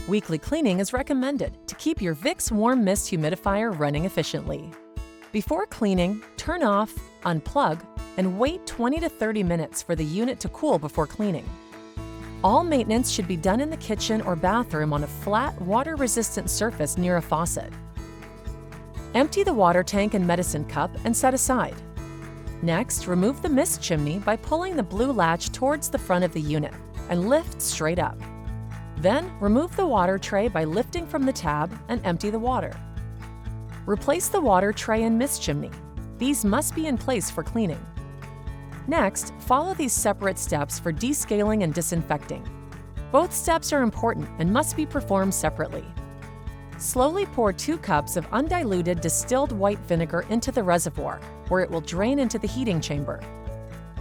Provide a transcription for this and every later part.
Weekly cleaning is recommended to keep your Vicks Warm Mist Humidifier running efficiently. Before cleaning, turn off, unplug, and wait 20 to 30 minutes for the unit to cool before cleaning. All maintenance should be done in the kitchen or bathroom on a flat, water-resistant surface near a faucet. Empty the water tank and medicine cup and set aside. Next, remove the mist chimney by pulling the blue latch towards the front of the unit and lift straight up. Then, remove the water tray by lifting from the tab and empty the water. Replace the water tray and mist chimney. These must be in place for cleaning. Next, follow these separate steps for descaling and disinfecting. Both steps are important and must be performed separately. Slowly pour 2 cups of undiluted distilled white vinegar into the reservoir, where it will drain into the heating chamber.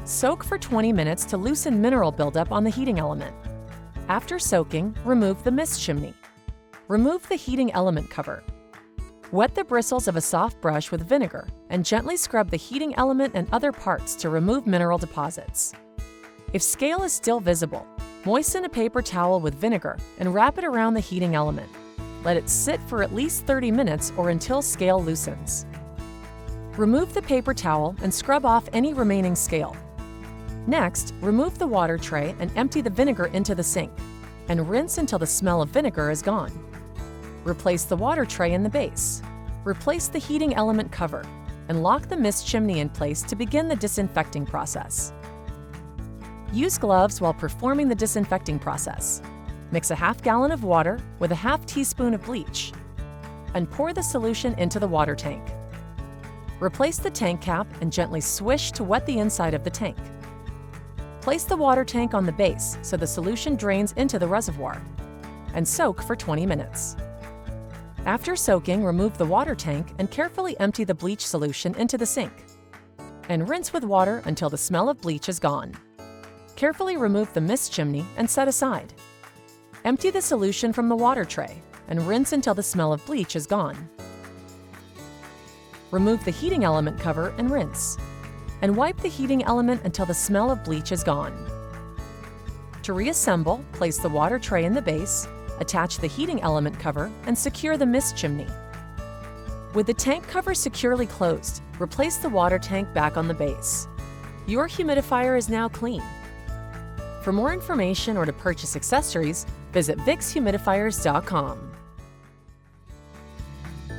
Soak for 20 minutes to loosen mineral buildup on the heating element. After soaking, remove the mist chimney. Remove the heating element cover. Wet the bristles of a soft brush with vinegar and gently scrub the heating element and other parts to remove mineral deposits. If scale is still visible, moisten a paper towel with vinegar and wrap it around the heating element. Let it sit for at least 30 minutes or until scale loosens. Remove the paper towel and scrub off any remaining scale. Next, remove the water tray and empty the vinegar into the sink, and rinse until the smell of vinegar is gone. Replace the water tray in the base. Replace the heating element cover, and lock the mist chimney in place to begin the disinfecting process. Use gloves while performing the disinfecting process. Mix a half gallon of water with a half teaspoon of bleach, and pour the solution into the water tank. Replace the tank cap and gently swish to wet the inside of the tank. Place the water tank on the base so the solution drains into the reservoir, and soak for 20 minutes. After soaking, remove the water tank and carefully empty the bleach solution into the sink, and rinse with water until the smell of bleach is gone. Carefully remove the mist chimney and set aside. Empty the solution from the water tray and rinse until the smell of bleach is gone. Remove the heating element cover and rinse, and wipe the heating element until the smell of bleach is gone. To reassemble, place the water tray in the base, attach the heating element cover, and secure the mist chimney. With the tank cover securely closed, replace the water tank back on the base. Your humidifier is now clean. For more information or to purchase accessories, visit VicksHumidifiers.com.